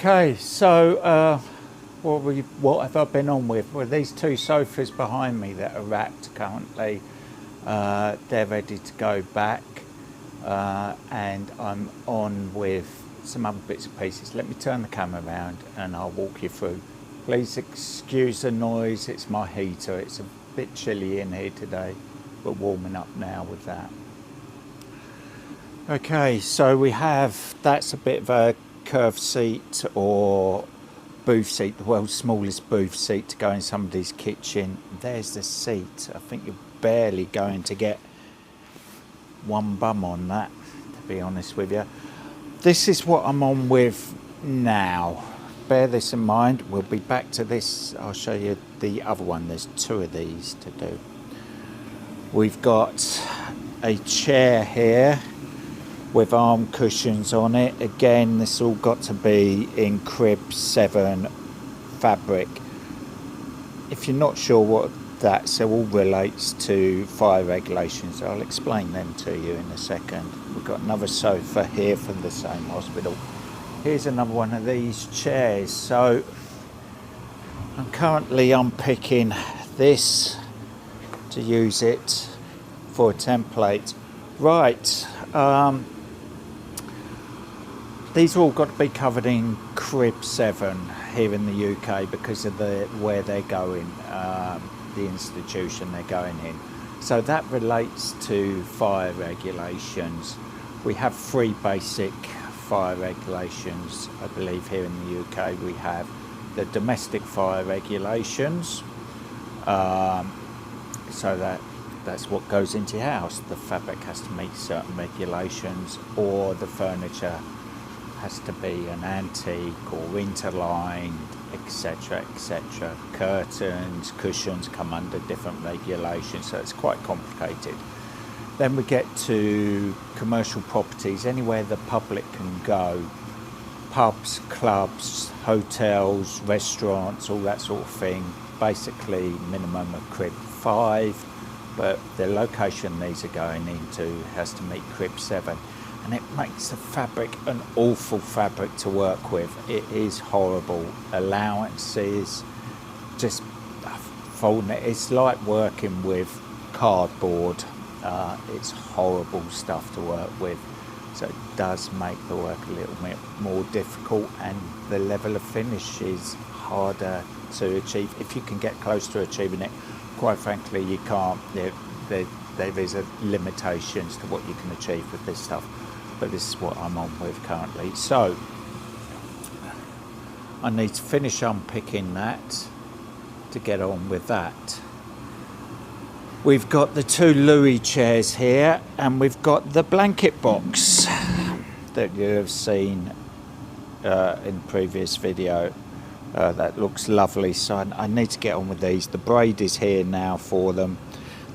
Okay, so what have I been on with? Well, these two sofas behind me that are wrapped currently, they're ready to go back, and I'm on with some other bits and pieces. Let me turn the camera around and I'll walk you through. Please excuse the noise, it's my heater. It's a bit chilly in here today, but warming up now with that. Okay, so that's a bit of a curved seat or booth seat, the world's smallest booth seat to go in somebody's kitchen. There's the seat. I think you're barely going to get one bum on that, to be honest with you. This is what I'm on with now. Bear this in mind. We'll be back to this. I'll show you the other one. There's two of these to do. We've got a chair here with arm cushions on it. Again, this all got to be in crib 7 fabric. If you're not sure what that's, it all relates to fire regulations. I'll explain them to you in a second. We've got another sofa here from the same hospital. Here's another one of these chairs. So I'm currently unpicking this to use it for a template. Right. These all got to be covered in crib 7 here in the UK because of where they're going, the institution they're going in. So that relates to fire regulations. We have 3 basic fire regulations, I believe, here in the UK. We have the domestic fire regulations, so that's what goes into your house. The fabric has to meet certain regulations, or the furniture has to be an antique or interlined, etc., etc. Curtains, cushions come under different regulations, so it's quite complicated. Then we get to commercial properties, anywhere the public can go. Pubs, clubs, hotels, restaurants, all that sort of thing. Basically minimum of crib 5, but the location these are going into has to meet crib 7. And it makes the fabric an awful fabric to work with. It is horrible. Allowances, just folding it. It's like working with cardboard. It's horrible stuff to work with. So it does make the work a little bit more difficult, and the level of finish is harder to achieve. If you can get close to achieving it, quite frankly, you can't. There is limitations to what you can achieve with this stuff. But this is what I'm on with currently. So I need to finish unpicking that to get on with that. We've got the 2 Louis chairs here, and we've got the blanket box that you have seen in previous video. That looks lovely, so I need to get on with these. The braid is here now for them.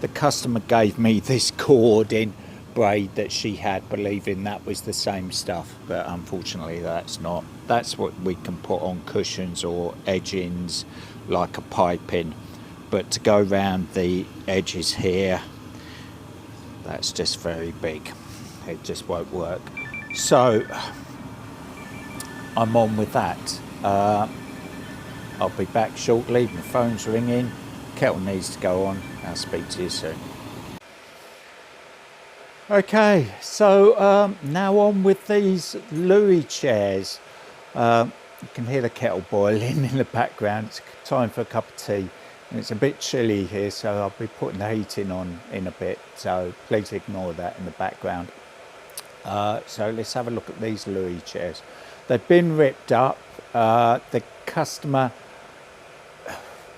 The customer gave me this cord in braid that she had, believing that was the same stuff, but unfortunately that's not. That's what we can put on cushions or edgings like a piping, but to go round the edges here, that's just very big. It just won't work. So I'm on with that. I'll be back shortly. My phone's ringing, kettle needs to go on. I'll speak to you soon. Okay, so now on with these Louis chairs. You can hear the kettle boiling in the background. It's time for a cup of tea. And it's a bit chilly here, so I'll be putting the heating on in a bit. So please ignore that in the background. So let's have a look at these Louis chairs. They've been ripped up. The customer...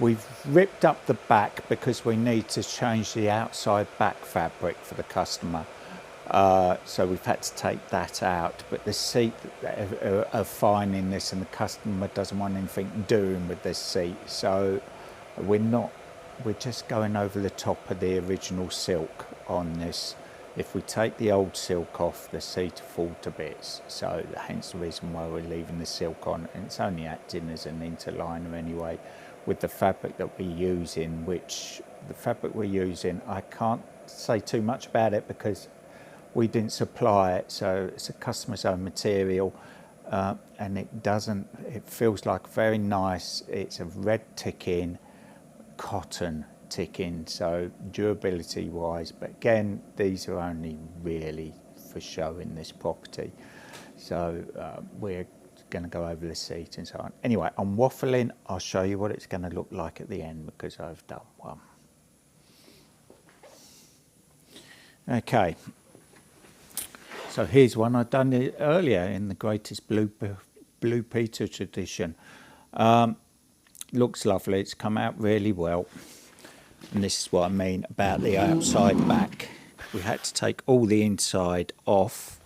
We've ripped up the back because we need to change the outside back fabric for the customer. So we've had to take that out, but the seat are fine in this, and the customer doesn't want anything doing with this seat. So we're just going over the top of the original silk on this. If we take the old silk off, the seat will fall to bits. So hence the reason why we're leaving the silk on, and it's only acting as an interliner anyway. With the fabric that we're using, I can't say too much about it because we didn't supply it, so it's a customer's own material. and it feels like very nice. It's a red ticking, cotton ticking, so durability wise, but again, these are only really for show in this property. So we're going to go over the seat and so on. Anyway, I'm waffling. I'll show you what it's going to look like at the end because I've done one. Okay, so here's one I've done earlier in the Greatest Blue Peter tradition. Looks lovely. It's come out really well. And this is what I mean about the outside back. We had to take all the inside off,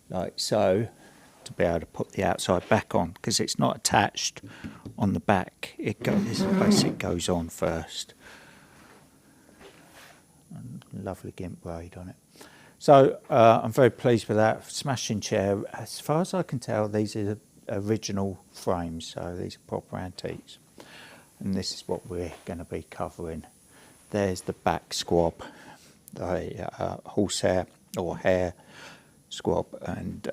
like so, to be able to put the outside back on, because it's not attached on the back. This basic goes on first. And lovely gimp braid on it. So I'm very pleased with that. Smashing chair. As far as I can tell, these are the original frames, so these are proper antiques. And this is what we're going to be covering. There's the back squab, the horsehair or hair squab, and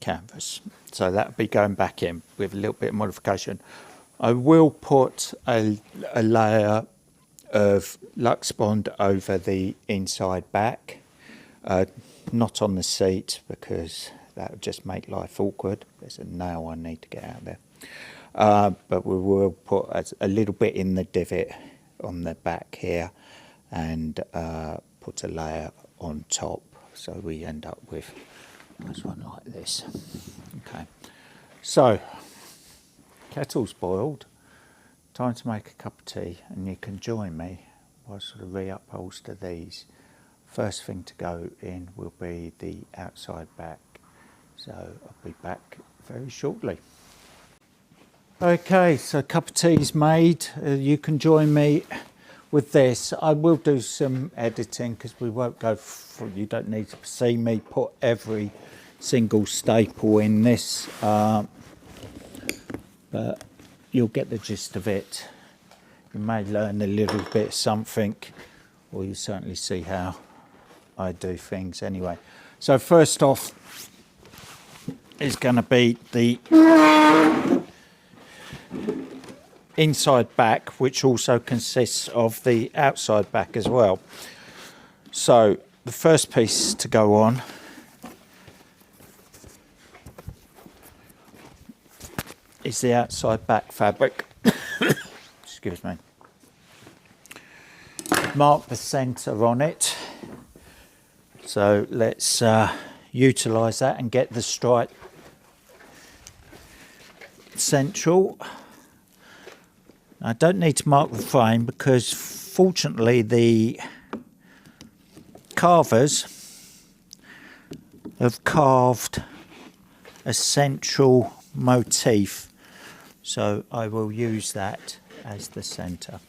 canvas. So that'll be going back in with a little bit of modification. I will put a layer of Lux Bond over the inside back, not on the seat because that would just make life awkward. There's a nail I need to get out there. But we will put a little bit in the divot on the back here and put a layer on top, so we end up with this one like this. Okay, so kettle's boiled, time to make a cup of tea, and you can join me while I sort of reupholster these. First thing to go in will be the outside back, so I'll be back very shortly. Okay, so cup of tea's made. You can join me with this. I will do some editing because we won't go through, you don't need to see me put every single staple in this, but you'll get the gist of it. You may learn a little bit something, or you certainly see how I do things anyway. So first off is going to be the inside back, which also consists of the outside back as well. So the first piece to go on is the outside back fabric. Excuse me. Mark the centre on it. So let's utilise that and get the stripe central. I don't need to mark the frame because fortunately the carvers have carved a central motif, so I will use that as the centre.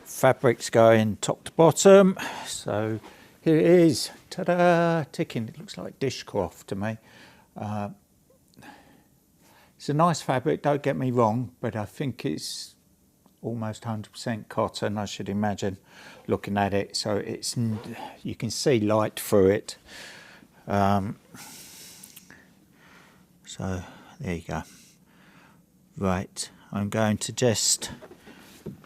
Fabric's going top to bottom, so here it is, ta-da, ticking. It looks like dishcloth to me. It's a nice fabric, don't get me wrong, but I think it's almost 100% cotton, I should imagine, looking at it. So it's, you can see light through it. So there you go. Right, I'm going to just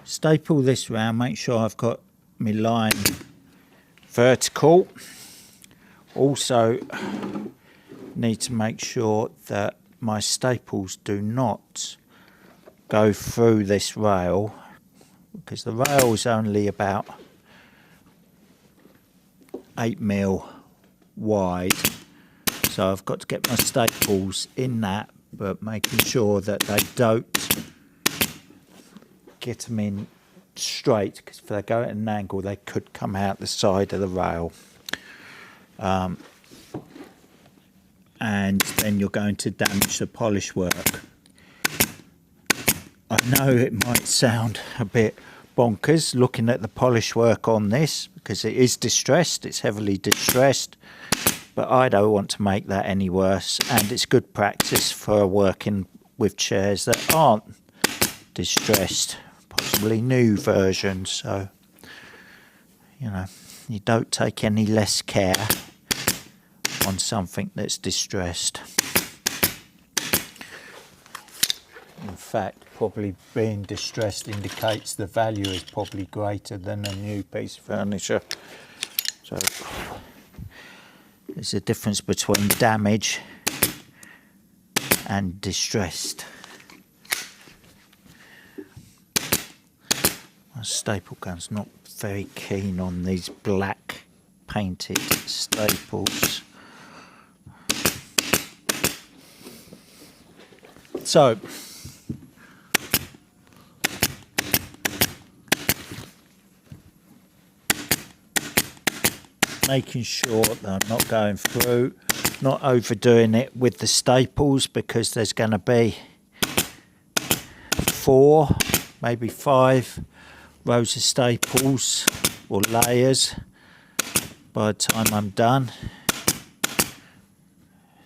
staple this round, make sure I've got my line vertical. Also need to make sure that my staples do not go through this rail, because the rail is only about 8mm wide, so I've got to get my staples in that, but making sure that they don't get them in straight, because if they go at an angle they could come out the side of the rail. And then you're going to damage the polish work. I know it might sound a bit bonkers looking at the polish work on this, because it is distressed, it's heavily distressed, but I don't want to make that any worse, and it's good practice for working with chairs that aren't distressed, possibly new versions, so you know, you don't take any less care on something that's distressed. In fact, probably being distressed indicates the value is probably greater than a new piece of furniture. So there's a difference between damage and distressed. My staple gun's not very keen on these black painted staples. So making sure that I'm not going through, not overdoing it with the staples, because there's going to be 4, maybe 5 rows of staples or layers by the time I'm done.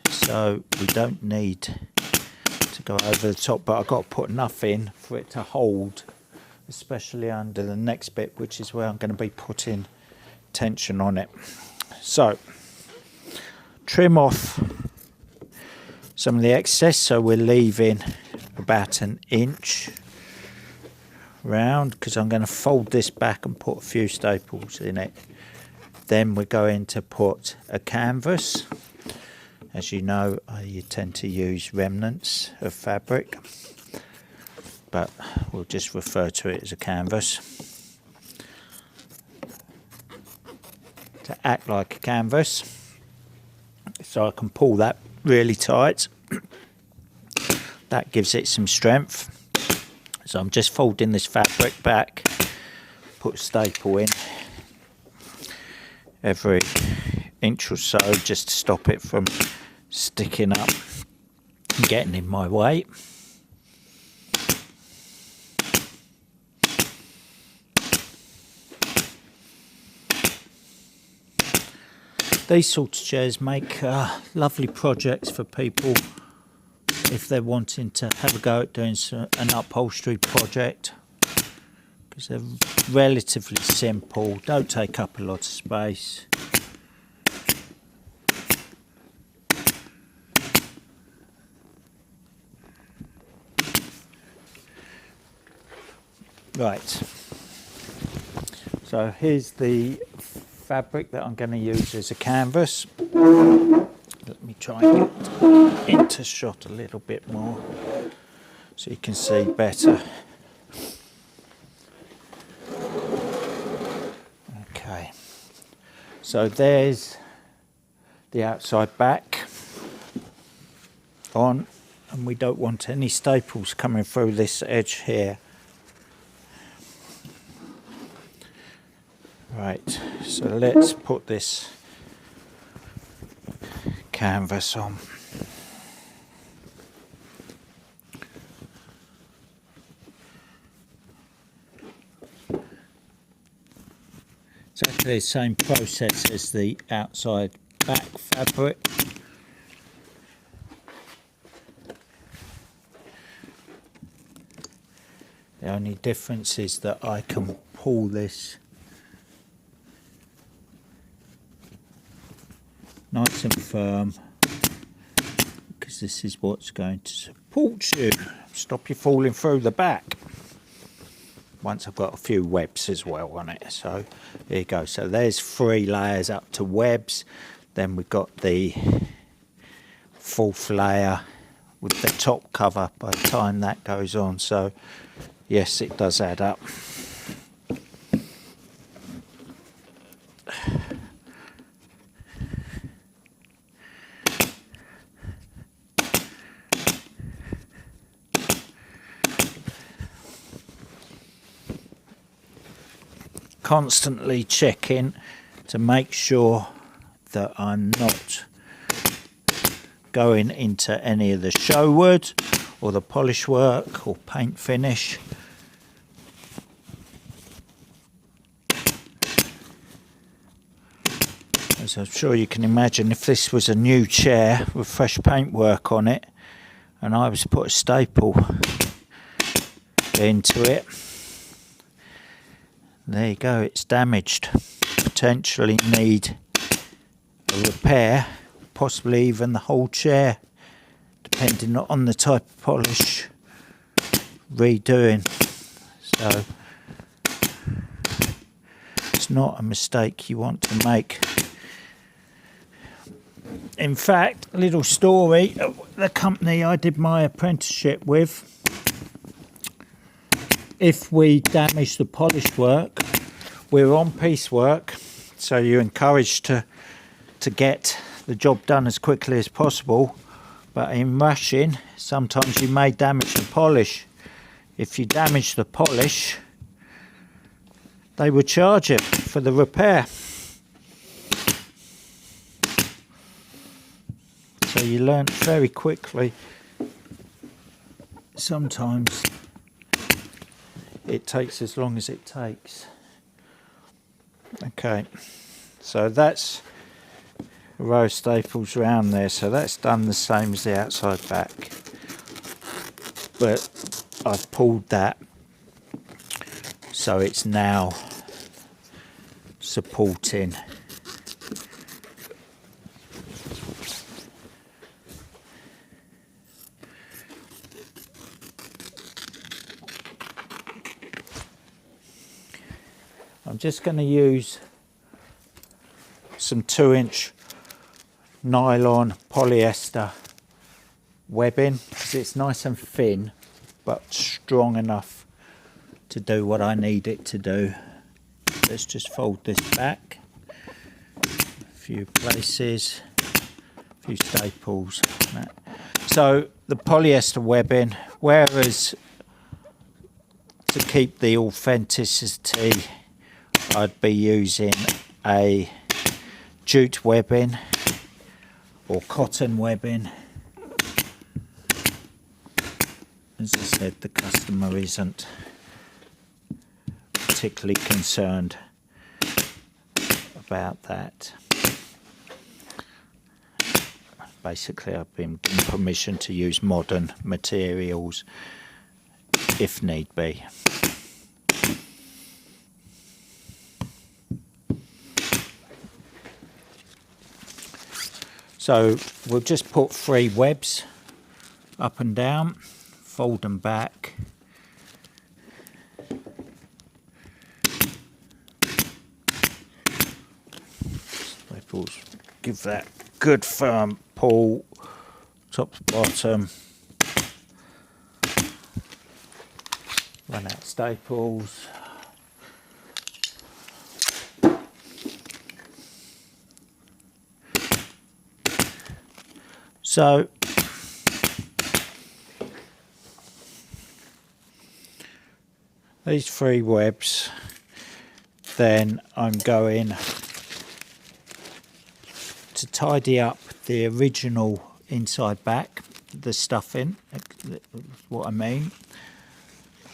So we don't need to go over the top, but I've got to put enough in for it to hold, especially under the next bit, which is where I'm going to be putting tension on it. So trim off some of the excess, so we're leaving about 1 inch round, because I'm going to fold this back and put a few staples in it. Then we're going to put a canvas. As you know, you tend to use remnants of fabric, but we'll just refer to it as a canvas, to act like a canvas, so I can pull that really tight. That gives it some strength. So I'm just folding this fabric back, put a staple in every inch or so, just to stop it from sticking up and getting in my way. These sorts of chairs make lovely projects for people if they're wanting to have a go at doing an upholstery project, because they're relatively simple, don't take up a lot of space. Right, so here's the fabric that I'm going to use as a canvas. Let me try and get into shot a little bit more so you can see better. Okay, so there's the outside back on, and we don't want any staples coming through this edge here. Right, so let's put this canvas on. Exactly the same process as the outside back fabric. The only difference is that I can pull this nice and firm, because this is what's going to support you, stop you falling through the back. Once I've got a few webs as well on it. So there you go. So there's 3 layers up to webs. Then we've got the 4th layer with the top cover by the time that goes on. So yes, it does add up. Constantly checking to make sure that I'm not going into any of the show wood or the polish work or paint finish. As I'm sure you can imagine, if this was a new chair with fresh paint work on it and I was to put a staple into it, there you go, it's damaged. Potentially need a repair, possibly even the whole chair, depending on the type of polish redoing. So it's not a mistake you want to make. In fact, a little story, the company I did my apprenticeship with, if we damage the polish work, we're on piecework, so you're encouraged to get the job done as quickly as possible. But in rushing, sometimes you may damage the polish. If you damage the polish, they would charge you for the repair. So you learn very quickly. Sometimes it takes as long as it takes. Okay, so that's a row of staples round there, so that's done the same as the outside back, but I've pulled that so it's now supporting I'm just going to use some 2-inch nylon polyester webbing because it's nice and thin but strong enough to do what I need it to do. Let's just fold this back a few places, a few staples. So the polyester webbing, whereas to keep the authenticity I'd be using a jute webbing or cotton webbing. As I said, the customer isn't particularly concerned about that. Basically, I've been given permission to use modern materials if need be. So we'll just put 3 webs up and down, fold them back. Staples, give that good firm pull, top to bottom. Run out staples. So these 3 webs, then I'm going to tidy up the original inside back, the stuffing, what I mean,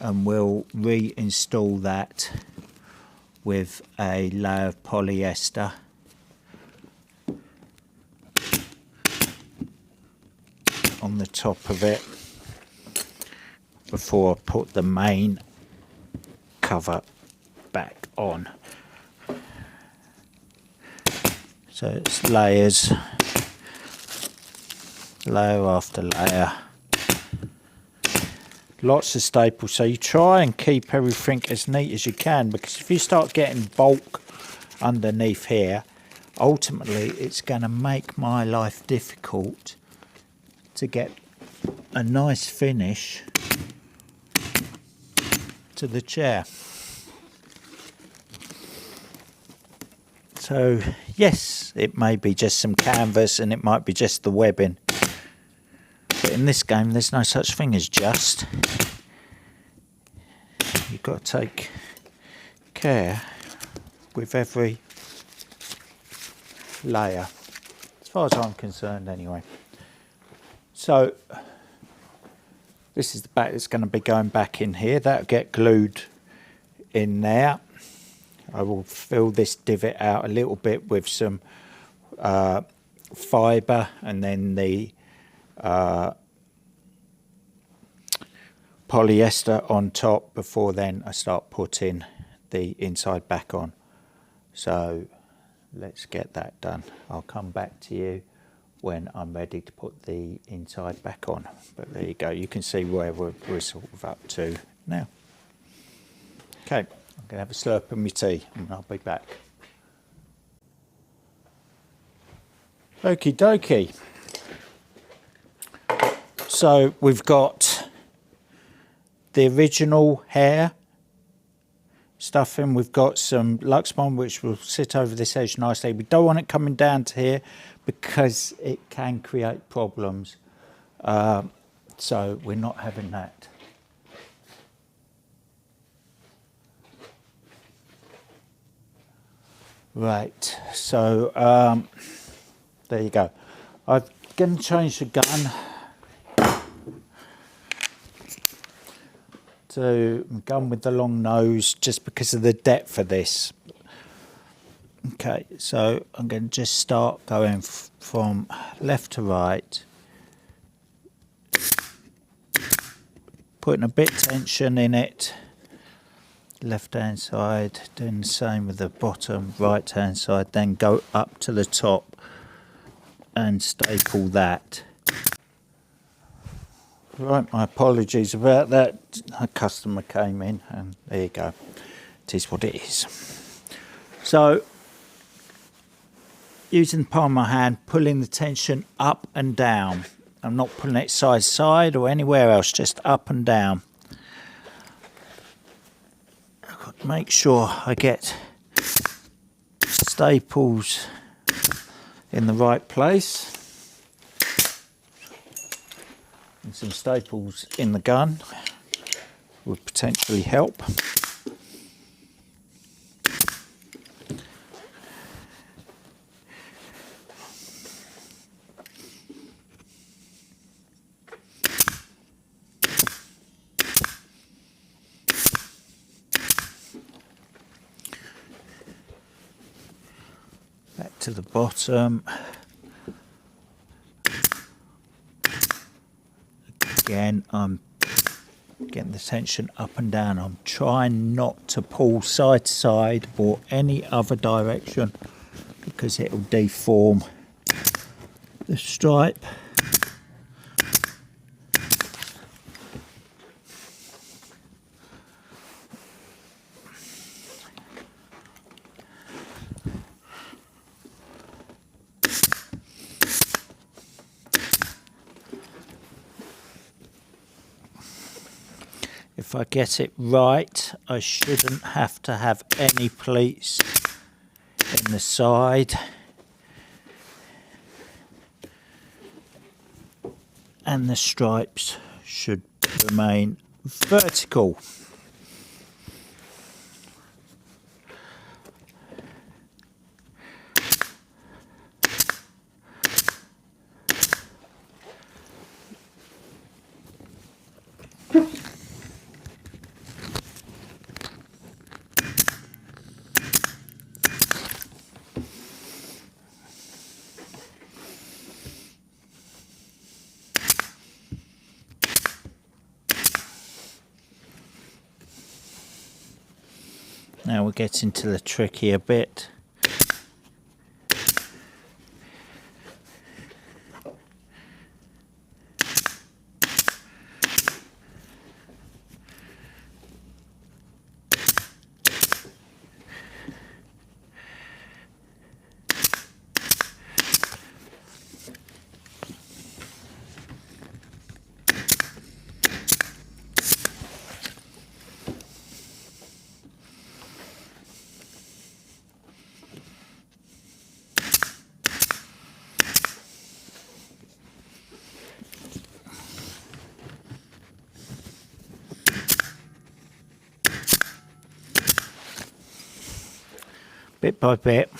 and we'll reinstall that with a layer of polyester. On the top of it before I put the main cover back on. So it's layers, layer after layer. Lots of staples, so you try and keep everything as neat as you can, because if you start getting bulk underneath here, ultimately it's going to make my life difficult to get a nice finish to the chair. So yes, it may be just some canvas and it might be just the webbing, but in this game there's no such thing as just. You've got to take care with every layer, as far as I'm concerned anyway. So this is the back that's going to be going back in here. That'll get glued in there. I will fill this divot out a little bit with some fibre, and then the polyester on top before then I start putting the inside back on. So let's get that done. I'll come back to you when I'm ready to put the inside back on. But there you go, you can see where we're sort of up to now. Okay, I'm going to have a slurp of my tea and I'll be back. Okie dokie. So we've got the original hair stuff in. We've got some Luxmon which will sit over this edge nicely. We don't want it coming down to here because it can create problems. So we're not having that. Right, so there you go. I'm going to change the gun to a gun with the long nose just because of the depth of this. Okay, so I'm going to just start going from left to right, putting a bit of tension in it. Left hand side, doing the same with the bottom, right hand side, then go up to the top and staple that. Right, my apologies about that. A customer came in and there you go. It is what it is. So, using the palm of my hand, pulling the tension up and down. I'm not pulling it side to side or anywhere else, just up and down. Make sure I get staples in the right place, and some staples in the gun would potentially help. Back to the bottom. Again, I'm getting the tension up and down. I'm trying not to pull side to side or any other direction because it will deform the stripe. If I get it right, I shouldn't have to have any pleats in the side. And the stripes should remain vertical. Now we're getting to the trickier bit. Bit by bit.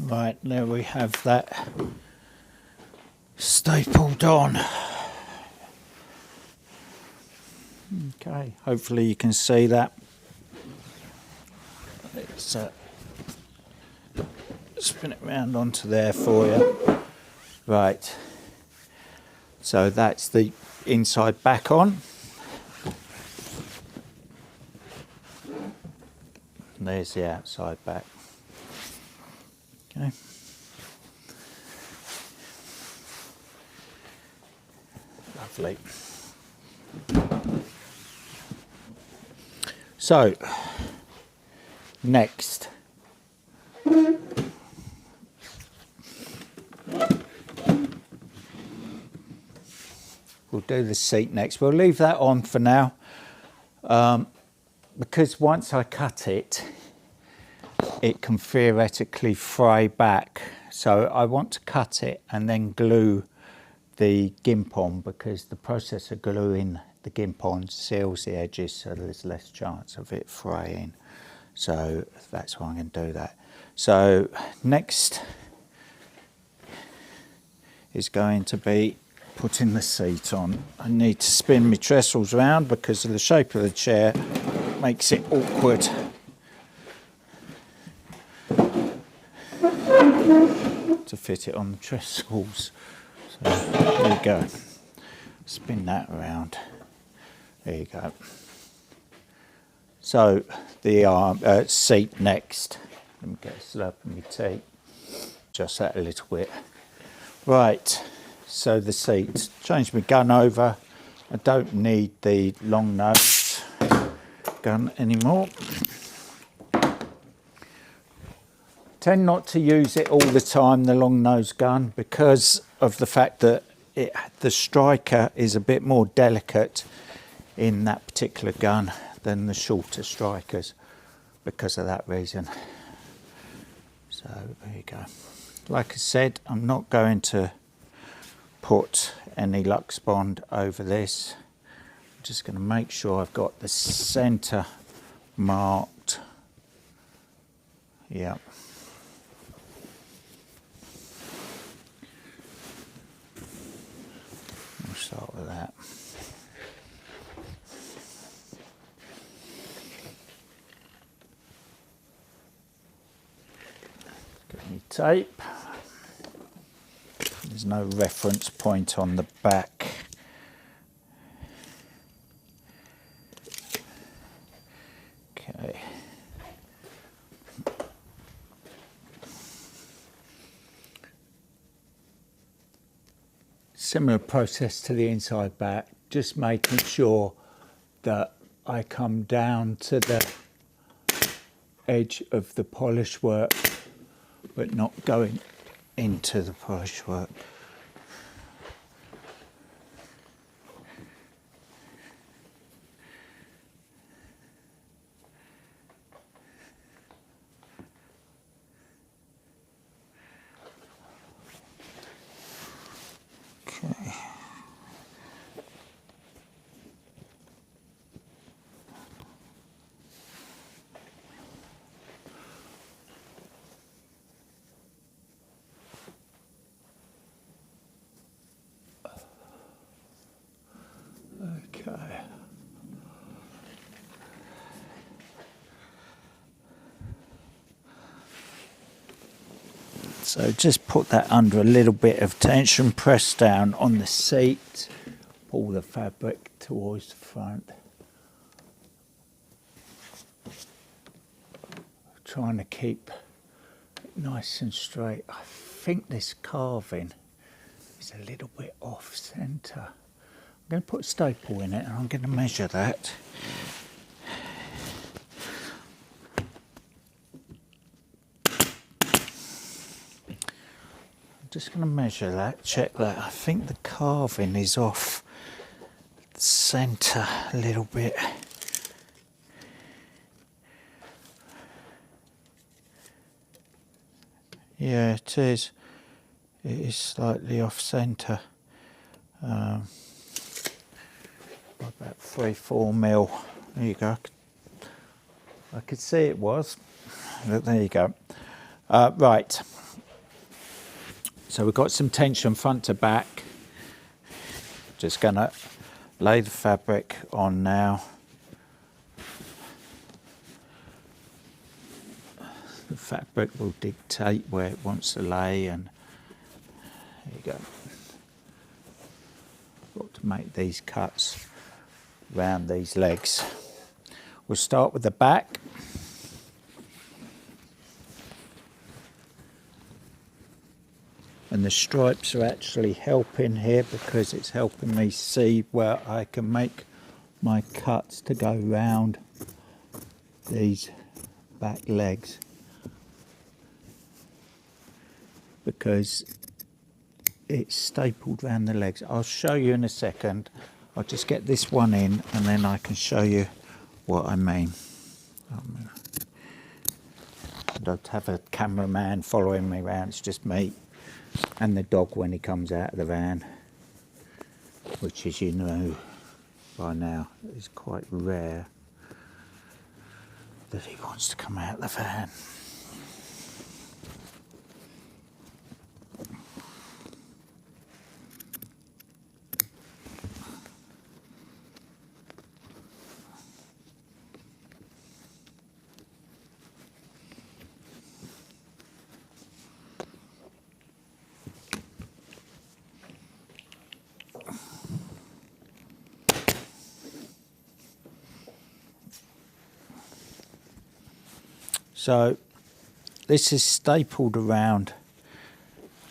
Right, there we have that stapled on. Okay, hopefully you can see that. Let's spin it round onto there for you. Right, so that's the inside back on. And there's the outside back. Okay. Lovely. So, next. We'll do the seat next. We'll leave that on for now. Because once I cut it, it can theoretically fray back. So I want to cut it and then glue the gimp on, because the process of gluing the gimp on seals the edges so there's less chance of it fraying. So that's why I'm going to do that. So next is going to be putting the seat on. I need to spin my trestles round because of the shape of the chair. Makes it awkward. To fit it on the trestles. So there you go. Spin that around. There you go. So the seat next. Let me get a slurp of my tea. Just that a little bit. Right. So the seat. Change my gun over. I don't need the long nose gun anymore. Tend not to use it all the time, the long nose gun, because of the fact that the striker is a bit more delicate in that particular gun than the shorter strikers, because of that reason. So there you go. Like I said, I'm not going to put any Lux Bond over this. I'm just going to make sure I've got the centre marked. Yeah. We'll start with that. Get me tape. There's no reference point on the back. Okay. Similar process to the inside back, just making sure that I come down to the edge of the polish work, but not going into the polish work. Okay. Okay. So just put that under a little bit of tension, press down on the seat, pull the fabric towards the front. Trying to keep it nice and straight. I think this carving is a little bit off centre. I'm going to put a staple in it and I'm going to measure that. I'm just going to measure that, check that. I think the carving is off centre a little bit. Yeah, it is. It is slightly off centre. About 3-4 mil. There you go. I could see it was, but there you go. Right, So we've got some tension front to back. Just gonna lay the fabric on now. The fabric will dictate where it wants to lay, and there you go. Got to make these cuts around these legs. We'll start with the back. And the stripes are actually helping here because it's helping me see where I can make my cuts to go round these back legs. Because it's stapled around the legs. I'll show you in a second. I'll just get this one in and then I can show you what I mean. I don't have a cameraman following me around, it's just me and the dog when he comes out of the van, which, as you know by now, is quite rare that he wants to come out of the van. So this is stapled around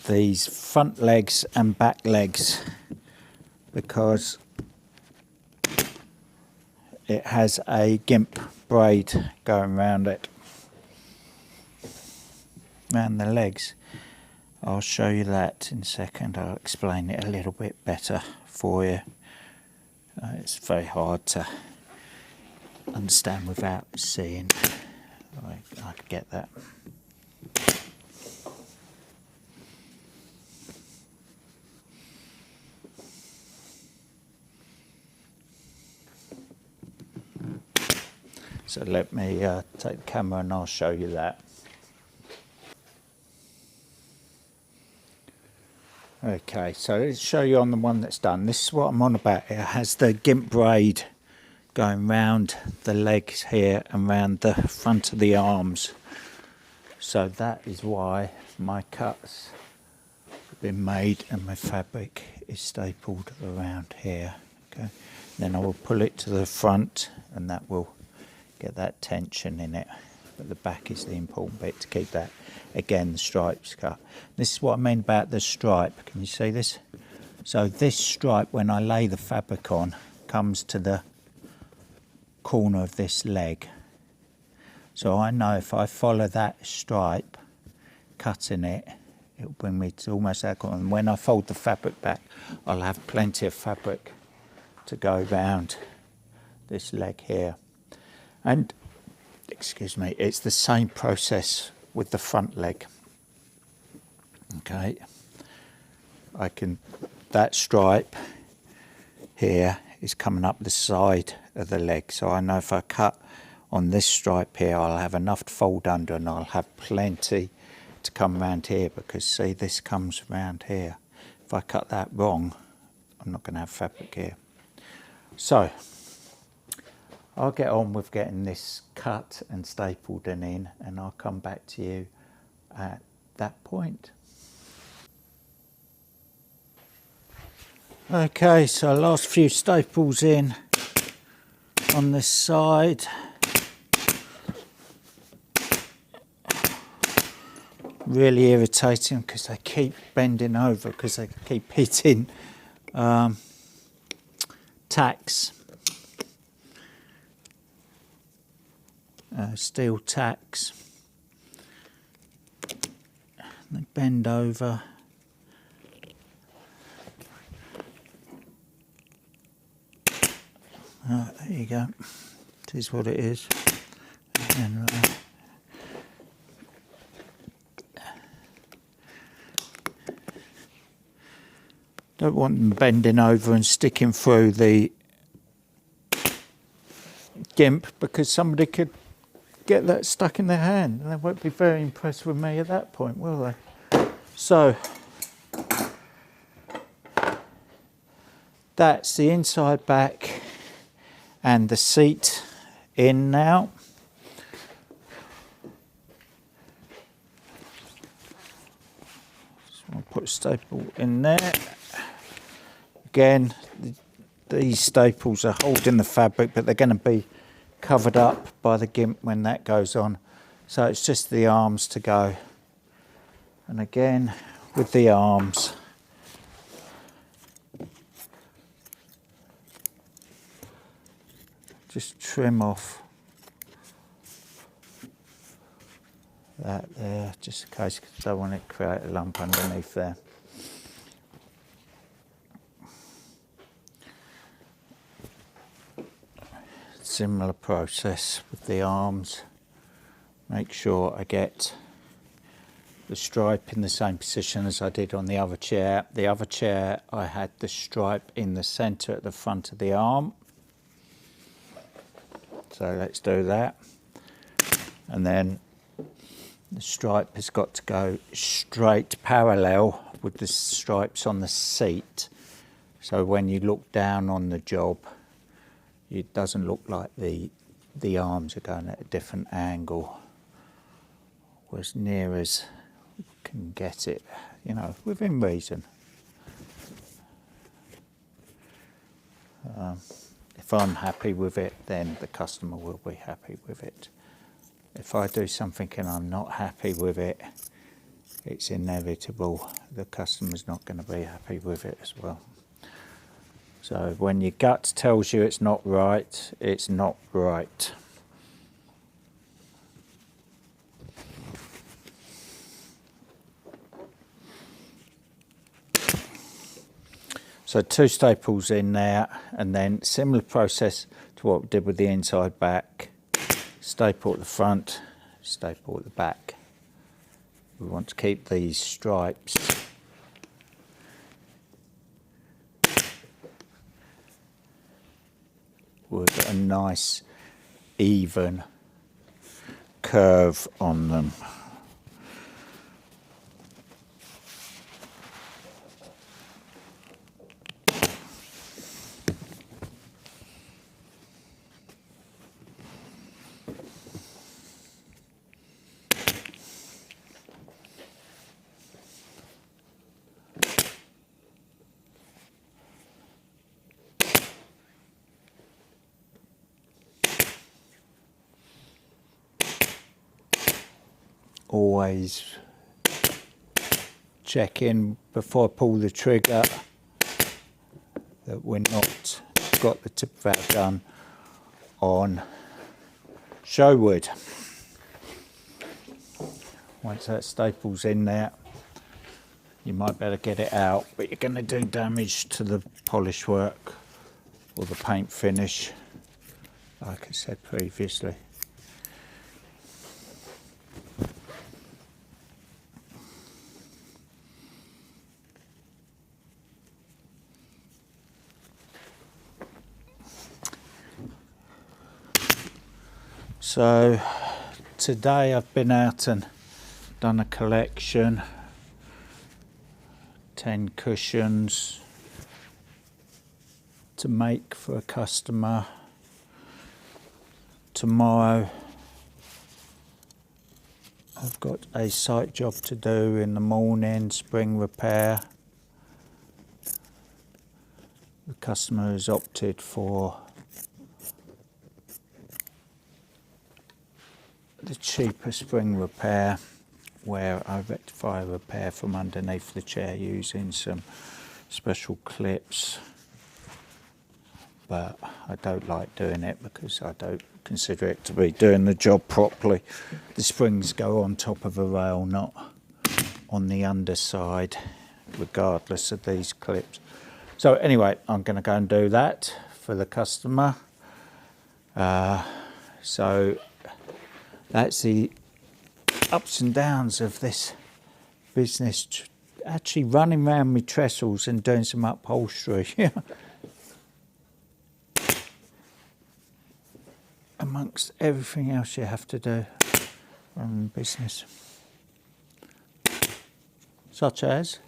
these front legs and back legs because it has a gimp braid going around it, around the legs. I'll show you that in a second. I'll explain it a little bit better for you. It's very hard to understand without seeing. I could get that. So let me take the camera and I'll show you that. Okay, so let's show you on the one that's done. This is what I'm on about. It has the gimp braid going round the legs here and round the front of the arms. So that is why my cuts have been made and my fabric is stapled around here. Okay, then I will pull it to the front and that will get that tension in it. But the back is the important bit to keep that, again, the stripes cut. This is what I mean about the stripe. Can you see this? So this stripe, when I lay the fabric on, comes to the corner of this leg. So I know if I follow that stripe, cutting it, it will bring me to almost that corner. And when I fold the fabric back, I'll have plenty of fabric to go round this leg here. And, excuse me, it's the same process with the front leg. Okay, that stripe here is coming up the side of the leg, so I know if I cut on this stripe here, I'll have enough to fold under and I'll have plenty to come around here, because see, this comes around here. If I cut that wrong, I'm not going to have fabric here. So I'll get on with getting this cut and stapled and in, and I'll come back to you at that point. Okay, so last few staples in on this side. Really irritating because they keep bending over because they keep hitting tacks, steel tacks. They bend over. There you go. It is what it is. And, don't want them bending over and sticking through the gimp, because somebody could get that stuck in their hand and they won't be very impressed with me at that point, will they? So that's the inside back and the seat in now. So I'll put a staple in there. Again, these staples are holding the fabric, but they're going to be covered up by the gimp when that goes on. So it's just the arms to go. And again, with the arms, just trim off that there, just in case, because I don't want it to create a lump underneath there. Similar process with the arms. Make sure I get the stripe in the same position as I did on the other chair. The other chair, I had the stripe in the centre at the front of the arm. So let's do that. And then the stripe has got to go straight parallel with the stripes on the seat. So when you look down on the job, it doesn't look like the arms are going at a different angle. Or as near as we can get it, you know, within reason. If I'm happy with it, then the customer will be happy with it. If I do something and I'm not happy with it, it's inevitable the customer's not going to be happy with it as well. So when your gut tells you it's not right, it's not right. So 2 staples in there, and then similar process to what we did with the inside back. Staple at the front, staple at the back. We want to keep these stripes with a nice even curve on them. Always check in before I pull the trigger that we're not got the tip of our gun on show wood. Once that staple's in there, you might better get it out, but you're going to do damage to the polish work or the paint finish, like I said previously. So today I've been out and done a collection, 10 cushions to make for a customer. Tomorrow I've got a site job to do in the morning, spring repair. The customer has opted for the cheaper spring repair, where I rectify a repair from underneath the chair using some special clips, but I don't like doing it because I don't consider it to be doing the job properly. The springs go on top of a rail, not on the underside, regardless of these clips. So anyway, I'm going to go and do that for the customer. So that's the ups and downs of this business, actually running around with trestles and doing some upholstery. Amongst everything else you have to do running a business. Such as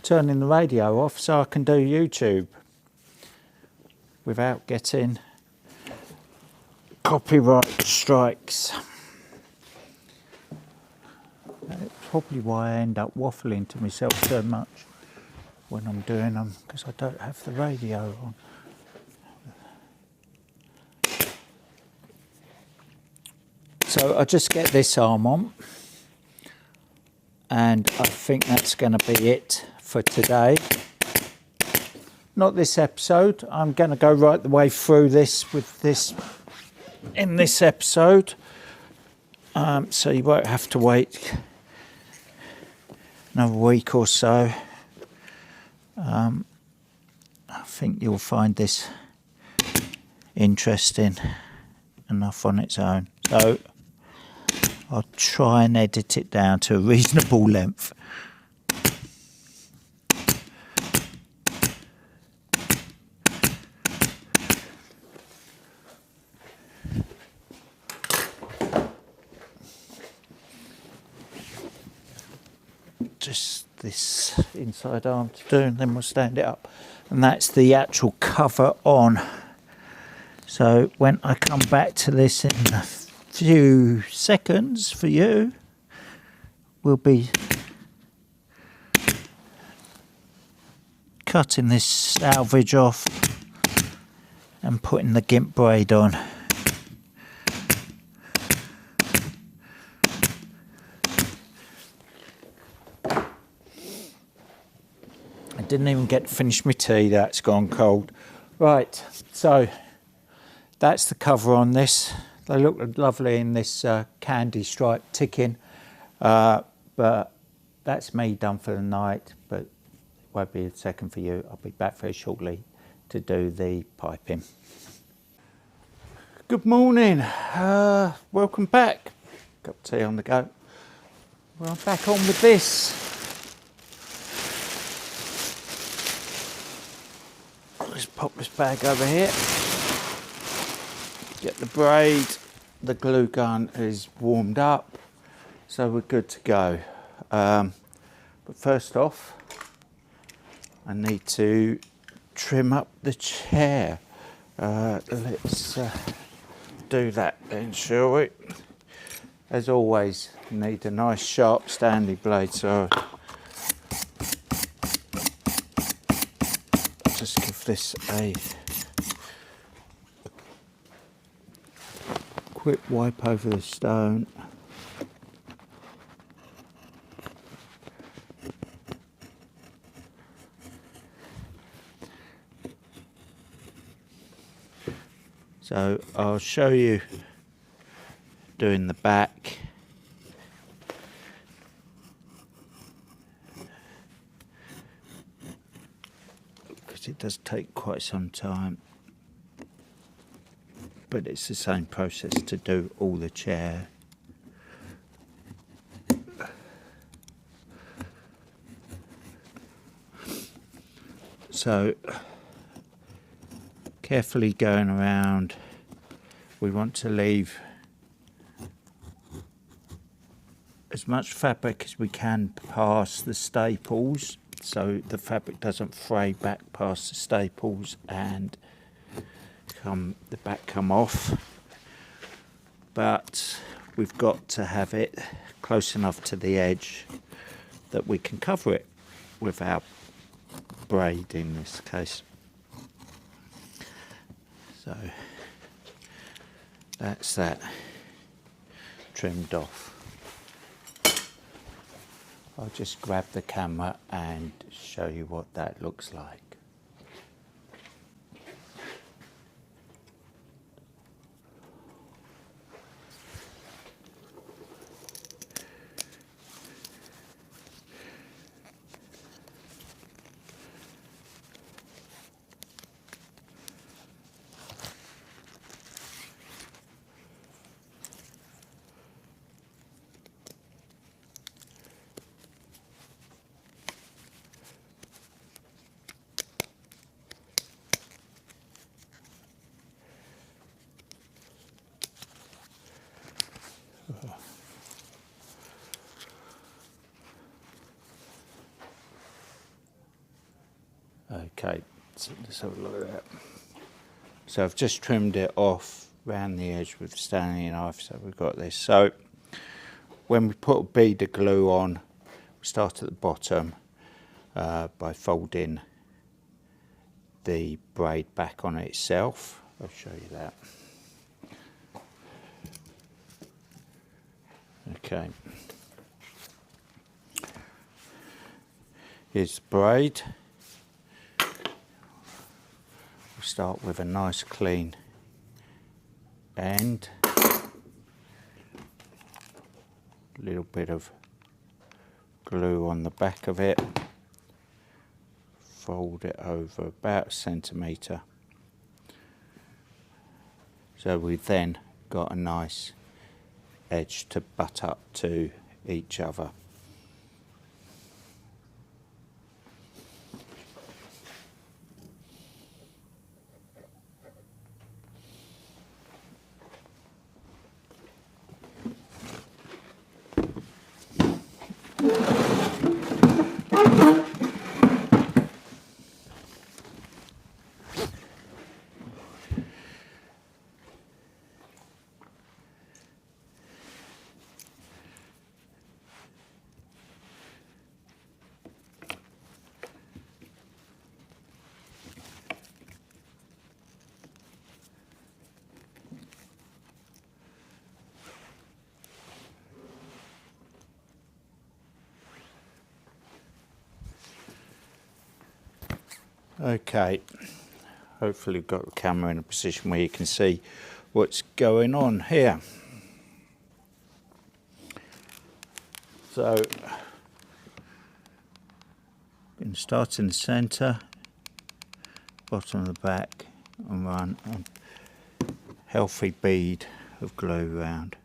turning the radio off so I can do YouTube. without getting copyright strikes. That's probably why I end up waffling to myself so much when I'm doing them, because I don't have the radio on. So I just get this arm on, and I think that's going to be it for today. Not this episode. I'm going to go right the way through this with this in this episode, so you won't have to wait another week or so. I think you'll find this interesting enough on its own. So I'll try and edit it down to a reasonable length. Just this inside arm to do, and then we'll stand it up. And that's the actual cover on. So when I come back to this in a few seconds for you, we'll be cutting this salvage off and putting the gimp braid on. I didn't even get to finish my tea, that's gone cold. Right, so that's the cover on this. They look lovely in this candy stripe ticking, but that's me done for the night, but it won't be a second for you. I'll be back very shortly to do the piping. Good morning, welcome back. Cup of tea on the go. Well, I'm back on with this. Let's pop this bag over here. Get the braid. The glue gun is warmed up, so we're good to go. But first off, I need to trim up the chair. Let's do that then, shall we? As always, need a nice sharp standing blade, so just give this a quick wipe over the stone. So I'll show you doing the back. Because it does take quite some time. But it's the same process to do all the chair. So carefully going around, we want to leave as much fabric as we can past the staples, so the fabric doesn't fray back past the staples and the back come off. But we've got to have it close enough to the edge that we can cover it with our braid in this case. So that's that trimmed off. I'll just grab the camera and show you what that looks like. Okay, so let's have a look at that. So I've just trimmed it off round the edge with the Stanley knife, so we've got this. So when we put a bead of glue on, we start at the bottom by folding the braid back on itself. I'll show you that. Okay. Here's the braid. We'll start with a nice clean end. A little bit of glue on the back of it. Fold it over about a centimetre. So we've then got a nice edge to butt up to each other. Okay, hopefully you've got the camera in a position where you can see what's going on here. So, I'm going to start in the centre, bottom of the back, and run a healthy bead of glue round.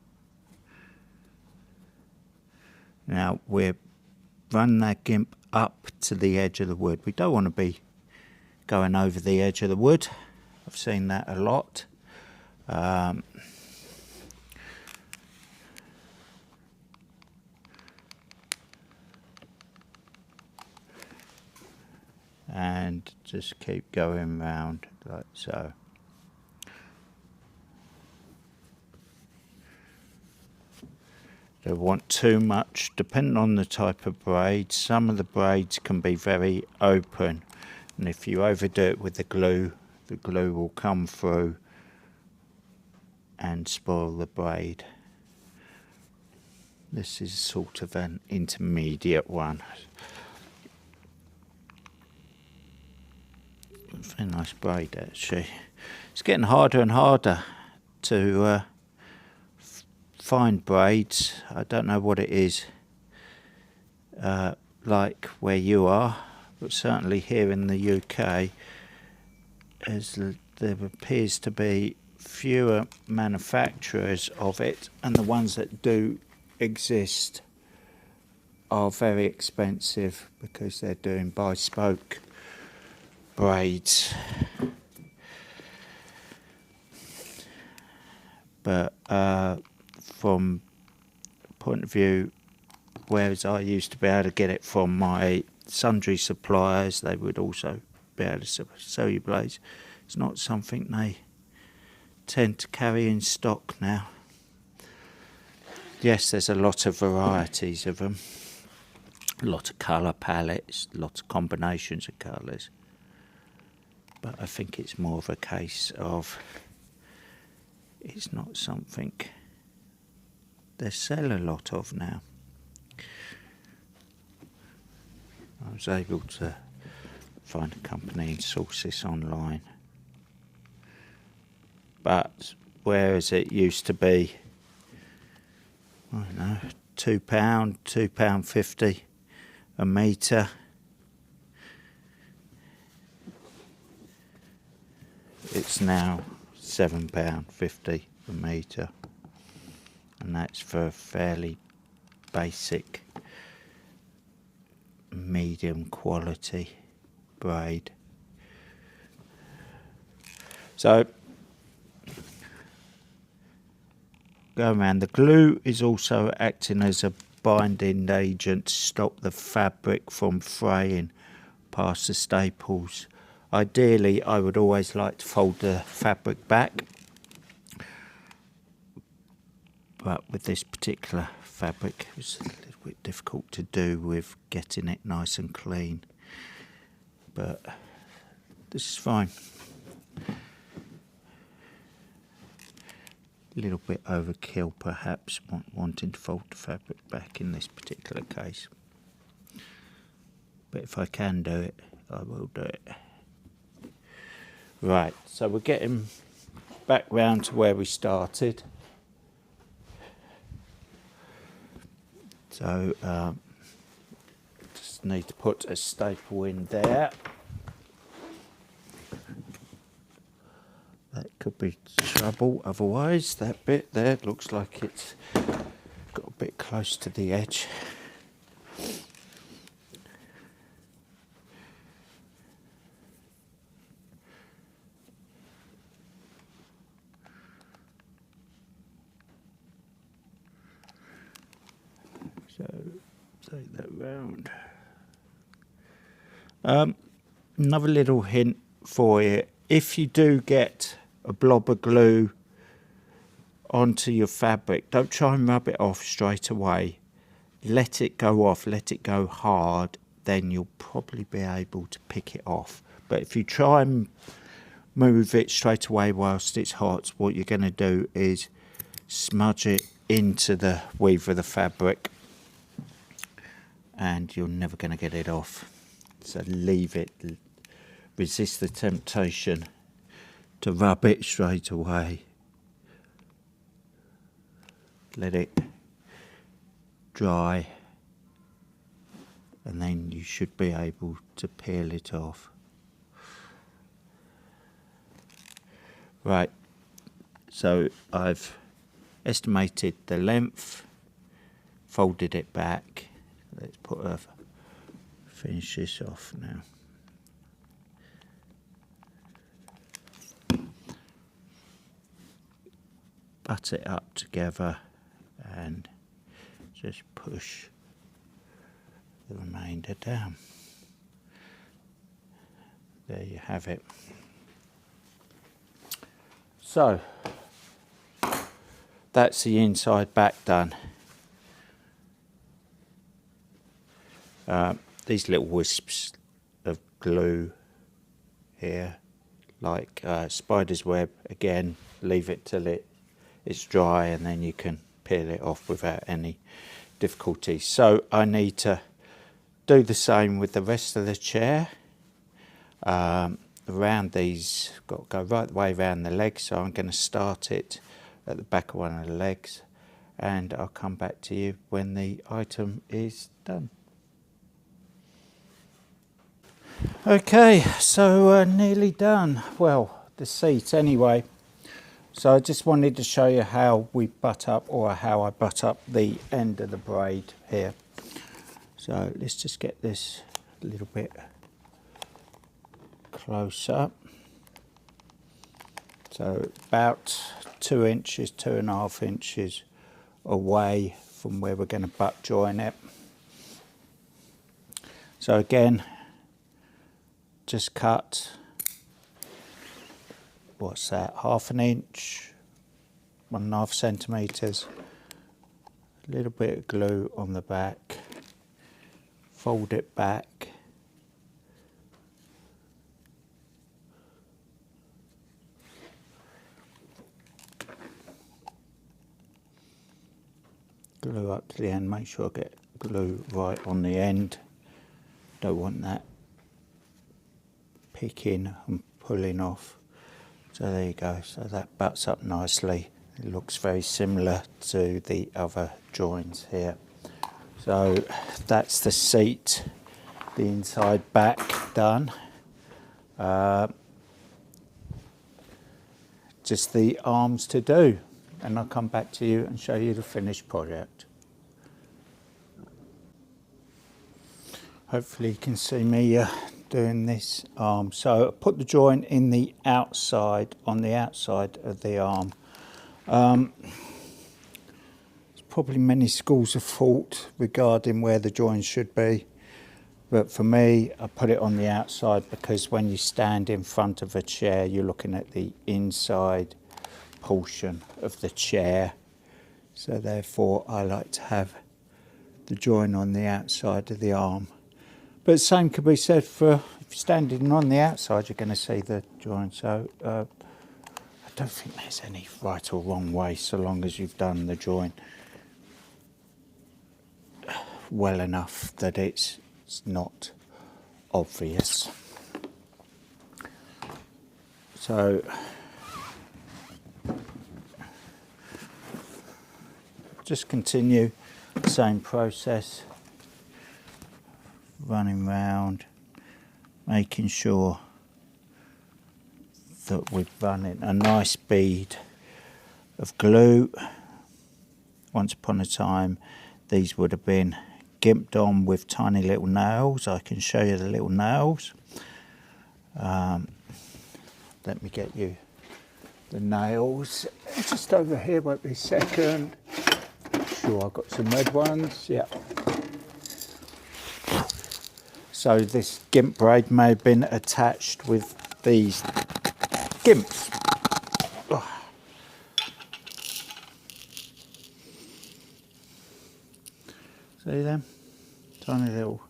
Now we're running that gimp up to the edge of the wood. We don't want to be going over the edge of the wood. I've seen that a lot. And just keep going round like so. Don't want too much, depending on the type of braid. Some of the braids can be very open, and if you overdo it with the glue will come through and spoil the braid. This is sort of an intermediate one. Very nice braid actually. It's getting harder and harder to find braids. I don't know what it is like where you are, but certainly here in the UK there appears to be fewer manufacturers of it, and the ones that do exist are very expensive because they're doing bespoke braids. But from point of view, whereas I used to be able to get it from my sundry suppliers, they would also be able to sell you blades. It's not something they tend to carry in stock now. Yes, there's a lot of varieties of them, a lot of colour palettes, lots of combinations of colours, but I think it's more of a case of it's not something they sell a lot of now. I was able to find a company and source this online, but whereas it used to be, I don't know, £2, £2.50 a metre, it's now £7.50 a metre, and that's for a fairly basic medium quality braid. So going around, the glue is also acting as a binding agent to stop the fabric from fraying past the staples Ideally, I would always like to fold the fabric back, but with this particular fabric it's a little bit difficult to do with getting it nice and clean, but this is fine. A little bit overkill perhaps, wanting to fold the fabric back in this particular case, but if I can do it, I will do it. Right, so we're getting back round to where we started. So just need to put a staple in there. That could be trouble otherwise. That bit there looks like it's got a bit close to the edge. So take that round. Another little hint for you: if you do get a blob of glue onto your fabric, don't try and rub it off straight away. Let it go off, let it go hard, then you'll probably be able to pick it off. But if you try and move it straight away whilst it's hot, what you're going to do is smudge it into the weave of the fabric and you're never going to get it off. So leave it, resist the temptation to rub it straight away. Let it dry and then you should be able to peel it off. Right, so I've estimated the length, folded it back. Let's finish this off now. Butt it up together and just push the remainder down. There you have it. So that's the inside back done. These little wisps of glue here, like spider's web, again, leave it till it's dry and then you can peel it off without any difficulty. So I need to do the same with the rest of the chair. Around these, got to go right the way around the legs, so I'm going to start it at the back of one of the legs and I'll come back to you when the item is done. Okay, so nearly done. Well, the seat anyway. So I just wanted to show you how we butt up, or how I butt up the end of the braid here. So let's just get this a little bit close up. So about 2 inches, 2.5 inches away from where we're going to butt join it. So again, just cut, what's that, 1/2 inch, 1.5 centimetres, a little bit of glue on the back, fold it back, glue up to the end, make sure I get glue right on the end, don't want that picking and pulling off. So there you go, so that butts up nicely. It looks very similar to the other joins here. So that's the seat, the inside back done. Just the arms to do, and I'll come back to you and show you the finished project. Hopefully you can see me doing this arm. So I put the joint in the outside, on the outside of the arm. There's probably many schools of thought regarding where the joint should be. But for me, I put it on the outside because when you stand in front of a chair, you're looking at the inside portion of the chair. So therefore, I like to have the join on the outside of the arm. But the same could be said for if you're standing on the outside, you're going to see the join. So I don't think there's any right or wrong way, so long as you've done the join well enough that it's not obvious. So just continue the same process, running round, making sure that we're running a nice bead of glue. Once upon a time, these would have been gimped on with tiny little nails. I can show you the little nails. Let me get you the nails. Just over here, won't be a second. Sure, I've got some red ones, yeah. So this gimp braid may have been attached with these gimps. Oh. See them? Tiny little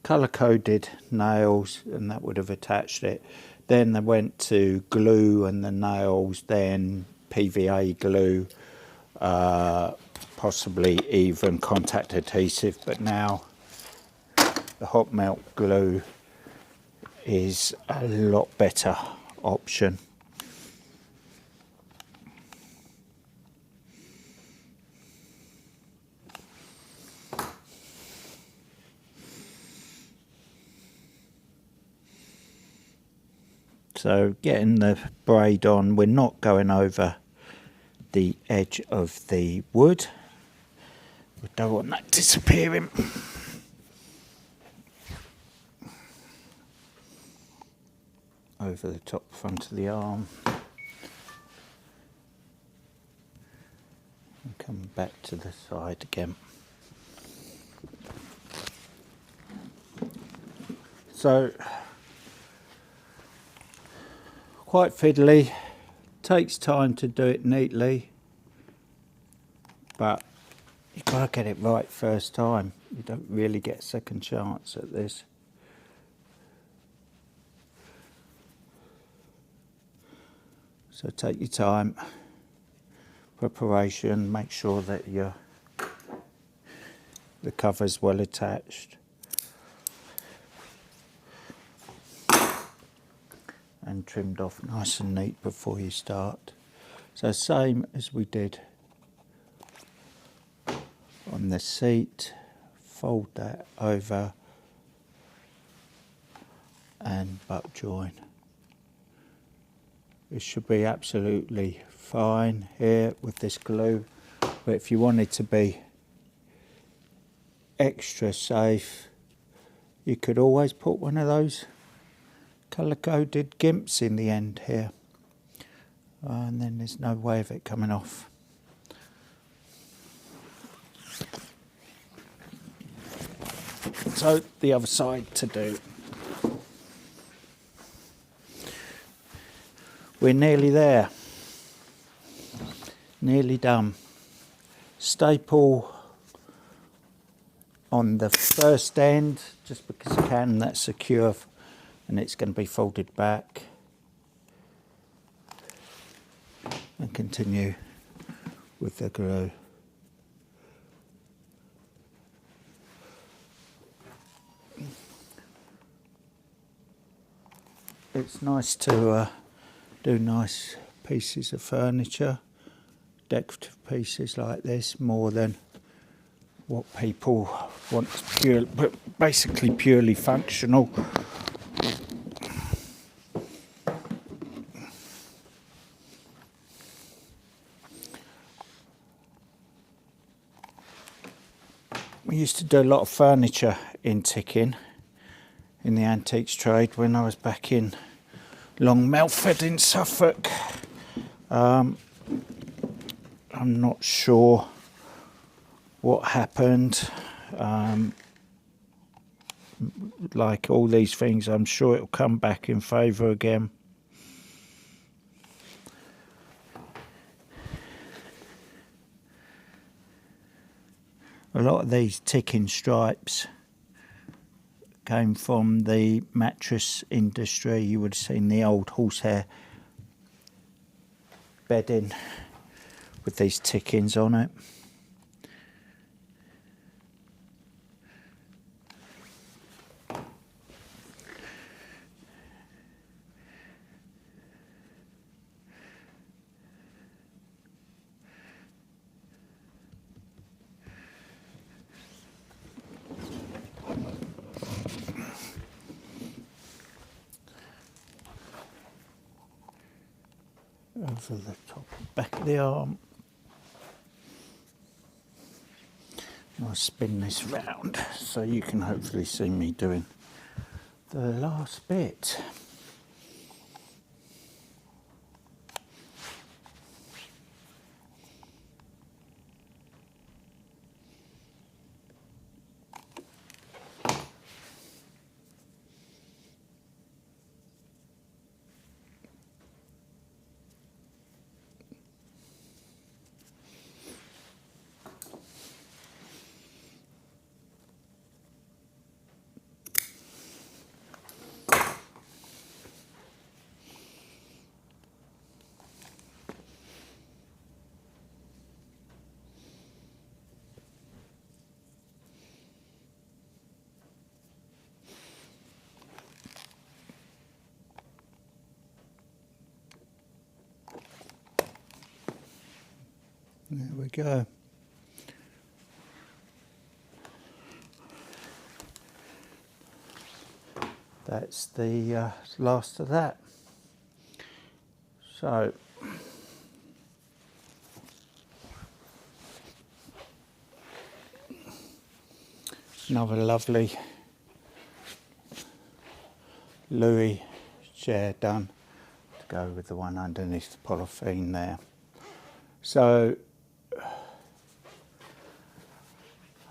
colour-coded nails, and that would have attached it. Then they went to glue and the nails, then PVA glue, possibly even contact adhesive, but now the hot melt glue is a lot better option. So getting the braid on, we're not going over the edge of the wood. We don't want that disappearing. Over the top front of the arm. And come back to the side again. So, quite fiddly, takes time to do it neatly, but you've got to get it right first time. You don't really get a second chance at this. So take your time, preparation, make sure that the cover's well attached. And trimmed off nice and neat before you start. So same as we did on the seat, fold that over and butt join. It should be absolutely fine here with this glue, but if you wanted to be extra safe, you could always put one of those colour-coded gimps in the end here, and then there's no way of it coming off. So the other side to do. We're nearly there, nearly done. Staple on the first end, just because I can, that's secure, and it's going to be folded back. And continue with the glue. It's nice to do nice pieces of furniture, decorative pieces like this, more than what people want, basically purely functional. We used to do a lot of furniture in ticking in the antiques trade when I was back in Long Melford in Suffolk. I'm not sure what happened, like all these things, I'm sure it'll come back in favour again. A lot of these ticking stripes came from the mattress industry. You would have seen the old horsehair bedding with these tickings on it. Over the top and back of the arm. I'll spin this round so you can hopefully see me doing the last bit. There we go. That's the last of that. So another lovely Louis chair done to go with the one underneath the polythene there. So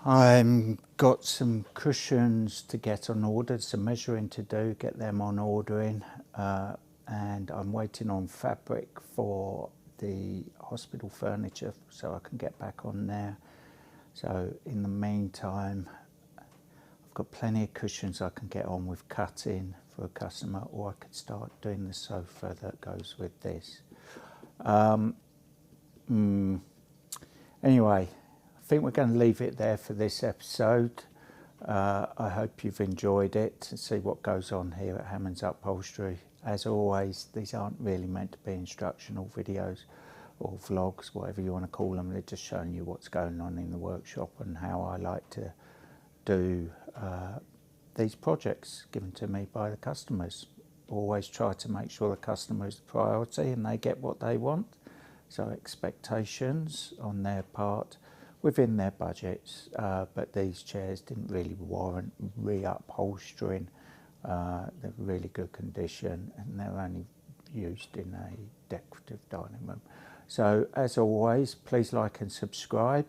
I've got some cushions to get on order, some measuring to do, get them on ordering, and I'm waiting on fabric for the hospital furniture so I can get back on there. So in the meantime, I've got plenty of cushions I can get on with cutting for a customer, or I could start doing the sofa that goes with this. Anyway, I think we're going to leave it there for this episode. I hope you've enjoyed it and see what goes on here at Hammond's Upholstery. As always, these aren't really meant to be instructional videos or vlogs, whatever you want to call them. They're just showing you what's going on in the workshop and how I like to do these projects given to me by the customers. Always try to make sure the customer is the priority and they get what they want. So expectations on their part within their budgets, but these chairs didn't really warrant re-upholstering. They're really good condition and they're only used in a decorative dining room. So as always, please like and subscribe.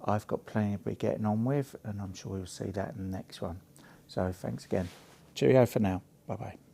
I've got plenty to be getting on with, and I'm sure you'll see that in the next one. So thanks again. Cheerio for now. Bye bye.